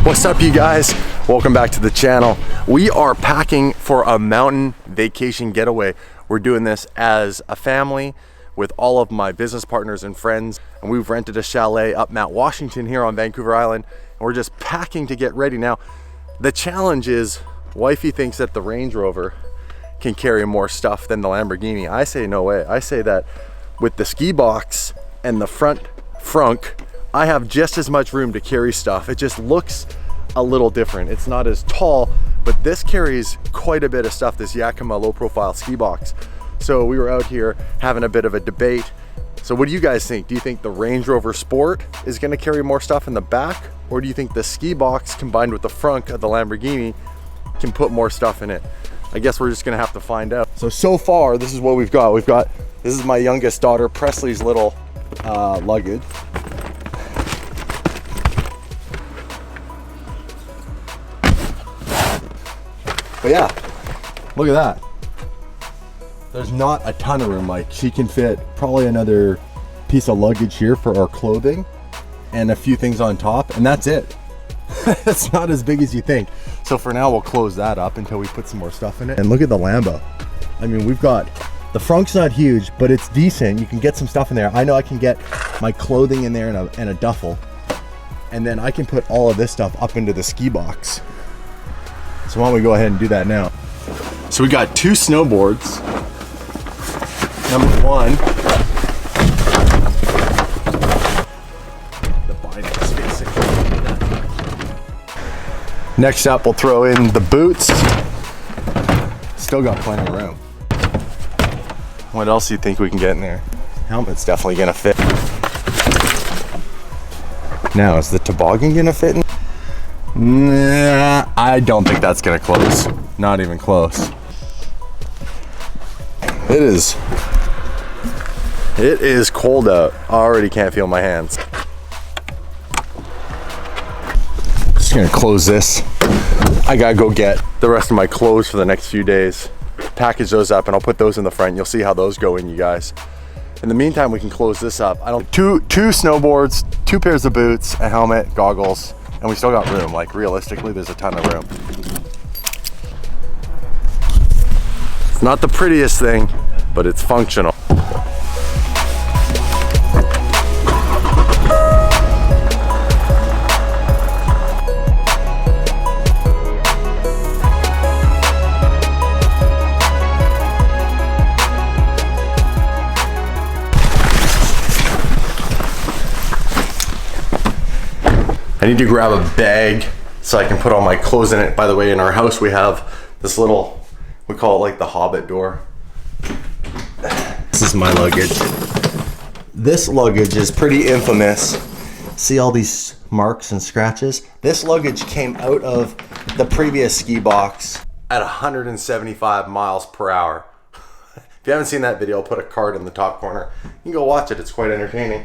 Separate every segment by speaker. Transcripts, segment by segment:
Speaker 1: What's up, you guys? Welcome back to the channel. We are packing for a mountain vacation getaway. We're doing this as a family with all of my business partners and friends, and we've rented a chalet up Mount Washington here on Vancouver Island, and we're just packing to get ready. Now, the challenge is, wifey thinks that the Range Rover can carry more stuff than the Lamborghini. I say no way. I say that with the ski box and the front frunk, I have just as much room to carry stuff. It just looks a little different. It's not as tall, but this carries quite a bit of stuff, this Yakima low profile ski box. So we were out here having a bit of a debate. So what do you guys think? Do you think the Range Rover Sport is gonna carry more stuff in the back? Or do you think the ski box combined with the frunk of the Lamborghini can put more stuff in it? I guess we're just gonna have to find out. So far, this is what we've got. This is my youngest daughter, Presley's little luggage. But yeah, look at that. There's not a ton of room. Like, she can fit probably another piece of luggage here for our clothing and a few things on top, and that's it. It's not as big as you think. So for now, we'll close that up until we put some more stuff in it. And look at the Lambo. I mean, we've got, the frunk's not huge, but it's decent. You can get some stuff in there. I know I can get my clothing in there and a duffel. And then I can put all of this stuff up into the ski box. So why don't we go ahead and do that now? So we got two snowboards. Number one, the binder space. Next up, we'll throw in the boots. Still got plenty of room. What else do you think we can get in there? Helmet's definitely gonna fit. Now, is the toboggan gonna fit in? Nah, I don't think that's gonna close. Not even close. It is cold out. I already can't feel my hands. Just gonna close this. I gotta go get the rest of my clothes for the next few days. Package those up and I'll put those in the front. You'll see how those go in, you guys. In the meantime, we can close this up. Two snowboards, two pairs of boots, a helmet, goggles, and we still got room. Like, realistically, there's a ton of room. It's not the prettiest thing, but it's functional. I need to grab a bag so I can put all my clothes in it. By the way, in our house we have this little, we call it like the Hobbit door. This is my luggage. This luggage is pretty infamous. See all these marks and scratches? This luggage came out of the previous ski box at 175 miles per hour. If you haven't seen that video, I'll put a card in the top corner. You can go watch it, it's quite entertaining.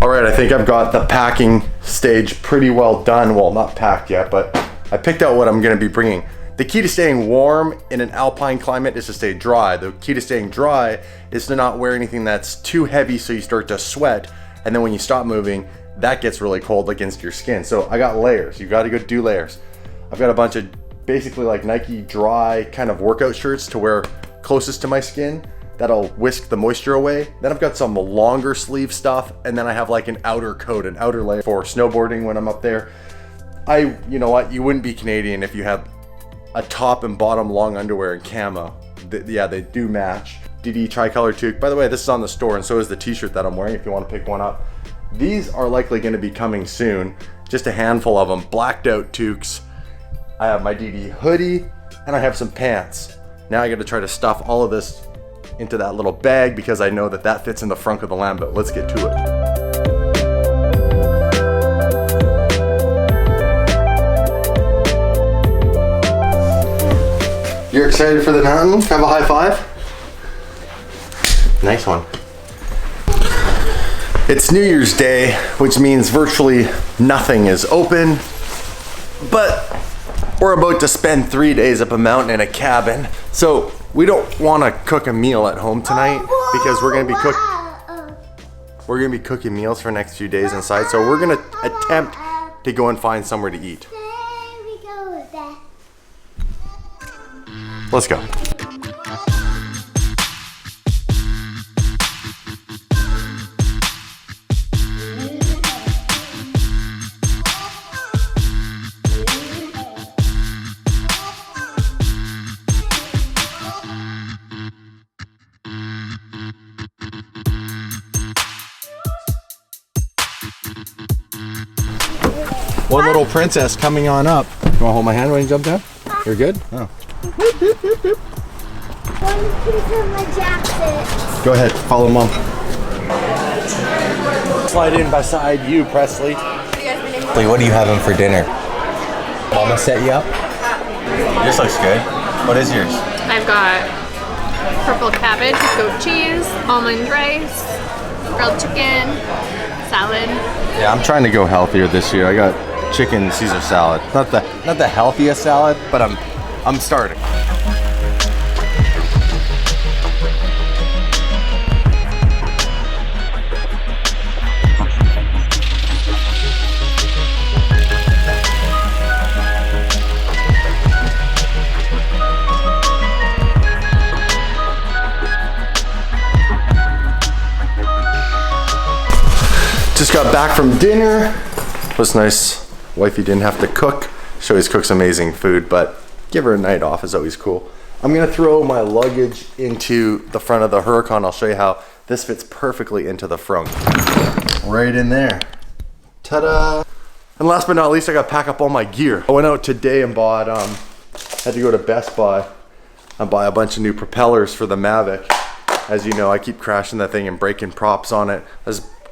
Speaker 1: All right, I think I've got the packing stage pretty well done. Well, not packed yet, but I picked out what I'm gonna be bringing. The key to staying warm in an alpine climate is to stay dry. The key to staying dry is to not wear anything that's too heavy so you start to sweat, and then when you stop moving, that gets really cold against your skin. So I got layers. You gotta go do layers. I've got a bunch of basically like Nike dry kind of workout shirts to wear closest to my skin. That'll whisk the moisture away. Then I've got some longer sleeve stuff, and then I have like an outer coat, an outer layer for snowboarding when I'm up there. You know what, you wouldn't be Canadian if you had a top and bottom long underwear in camo. Yeah, they do match. DD tricolor toque. By the way, this is on the store, and so is the t-shirt that I'm wearing if you want to pick one up. These are likely going to be coming soon. Just a handful of them, blacked out toques. I have my DD hoodie, and I have some pants. Now I got to try to stuff all of this into that little bag because I know that that fits in the front of the Lambo. Let's get to it. You're excited for the mountain? Have a high five? Nice one. It's New Year's Day, which means virtually nothing is open, but we're about to spend 3 days up a mountain in a cabin. So we don't want to cook a meal at home tonight because we're going to be we're gonna be cooking meals for the next few days inside, so we're gonna attempt to go and find somewhere to eat. Let's go. One little princess coming on up. You want to hold my hand when you jump down? You're good? Oh.
Speaker 2: One piece of my jacket.
Speaker 1: Go ahead, follow mom. Slide in beside you, Presley.
Speaker 3: Wait, what are you having for dinner? Mama set you up? This looks good. What is yours?
Speaker 4: I've got purple cabbage with goat cheese, almond rice, grilled chicken, salad.
Speaker 1: Yeah, I'm trying to go healthier this year. I got chicken Caesar salad. Not the healthiest salad, but I'm starting. Just got back from dinner. It was nice. Wifey didn't have to cook. She always cooks amazing food, but give her a night off is always cool. I'm gonna throw my luggage into the front of the Huracan. I'll show you how this fits perfectly into the front. Right in there. Ta-da! And last but not least, I gotta pack up all my gear. I went out today and bought, had to go to Best Buy and buy a bunch of new propellers for the Mavic. As you know, I keep crashing that thing and breaking props on it.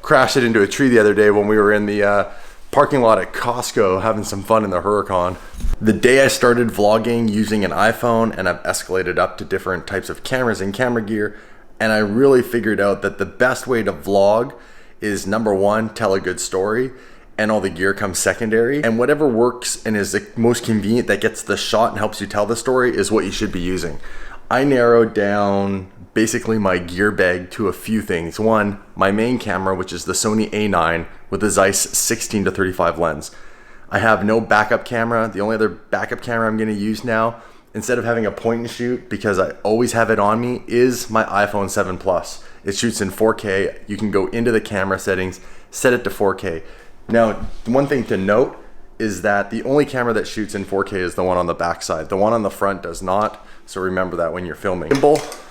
Speaker 1: Crashed it into a tree the other day when we were in the parking lot at Costco having some fun in the Huracan. The day I started vlogging using an iPhone, and I've escalated up to different types of cameras and camera gear, and I really figured out that the best way to vlog is, number one, tell a good story, and all the gear comes secondary, and whatever works and is the most convenient that gets the shot and helps you tell the story is what you should be using. I narrowed down basically my gear bag to a few things. One, my main camera, which is the Sony A9 with the Zeiss 16-35 lens. I have no backup camera. The only other backup camera I'm gonna use now, instead of having a point and shoot, because I always have it on me, is my iPhone 7 Plus. It shoots in 4K. You can go into the camera settings, set it to 4K. Now, one thing to note is that the only camera that shoots in 4K is the one on the back side. The one on the front does not, so remember that when you're filming. Gimbal,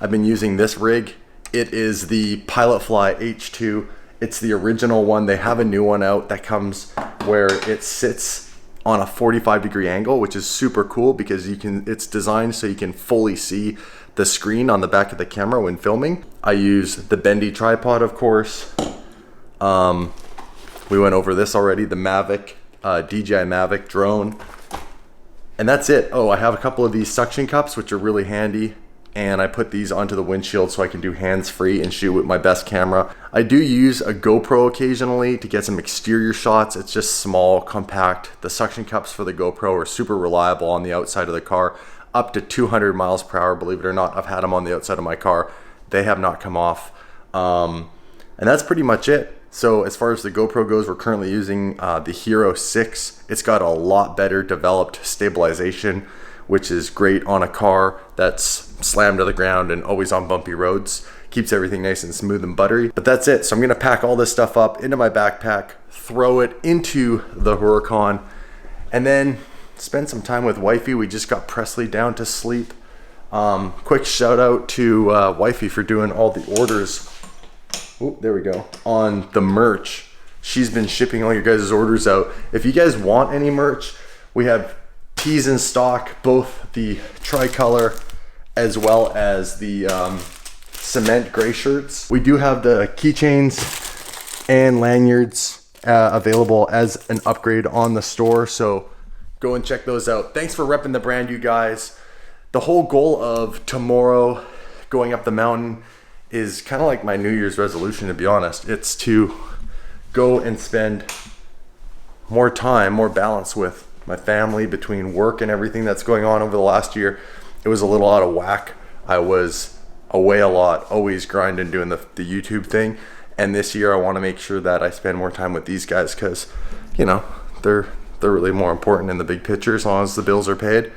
Speaker 1: I've been using this rig. It is the Pilotfly H2. It's the original one. They have a new one out that comes where it sits on a 45-degree angle, which is super cool because it's designed so you can fully see the screen on the back of the camera when filming. I use the bendy tripod, of course. We went over this already, the Mavic, DJI Mavic drone. And that's it. Oh, I have a couple of these suction cups, which are really handy. And I put these onto the windshield so I can do hands-free and shoot with my best camera. I do use a GoPro occasionally to get some exterior shots. It's just small, compact. The suction cups for the GoPro are super reliable on the outside of the car, up to 200 miles per hour, believe it or not. I've had them on the outside of my car. They have not come off. And that's pretty much it. So as far as the GoPro goes, we're currently using the Hero 6. It's got a lot better developed stabilization, which is great on a car that's slammed to the ground and always on bumpy roads. Keeps everything nice and smooth and buttery. But that's it. So I'm gonna pack all this stuff up into my backpack, throw it into the Huracan, and then spend some time with wifey. We just got Presley down to sleep. Quick shout out to wifey for doing all the orders. Oh, there we go. On the merch. She's been shipping all your guys' orders out. If you guys want any merch, we have tees in stock, both the tricolor as well as the cement gray shirts. We do have the keychains and lanyards available as an upgrade on the store, so go and check those out. Thanks for repping the brand, you guys. The whole goal of tomorrow going up the mountain is kind of like my New Year's resolution, to be honest. It's to go and spend more time, more balance with my family between work and everything that's going on over the last year. It was a little out of whack. I was away a lot, always grinding, doing the YouTube thing. And this year I want to make sure that I spend more time with these guys because, you know, they're really more important in the big picture as long as the bills are paid.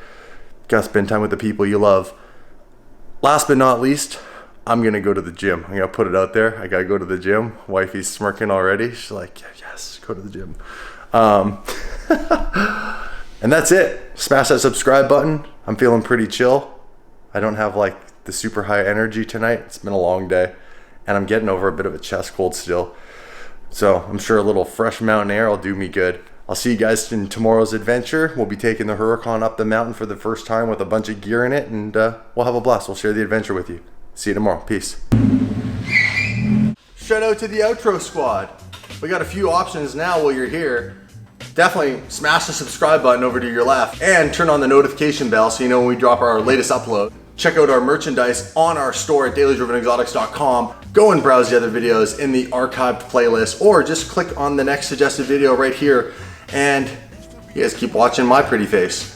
Speaker 1: Gotta spend time with the people you love. Last but not least, I'm gonna go to the gym. I'm gonna put it out there. I gotta go to the gym. Wifey's smirking already. She's like, yes, go to the gym. And that's it. Smash that subscribe button. I'm feeling pretty chill. I don't have like the super high energy tonight. It's been a long day and I'm getting over a bit of a chest cold still. So I'm sure a little fresh mountain air will do me good. I'll see you guys in tomorrow's adventure. We'll be taking the Huracan up the mountain for the first time with a bunch of gear in it, and we'll have a blast. We'll share the adventure with you. See you tomorrow. Peace. Shout out to the outro squad. We got a few options now while you're here. Definitely smash the subscribe button over to your left and turn on the notification bell so you know when we drop our latest upload. Check out our merchandise on our store at dailydrivenexotics.com. Go and browse the other videos in the archived playlist, or just click on the next suggested video right here, and you guys keep watching my pretty face.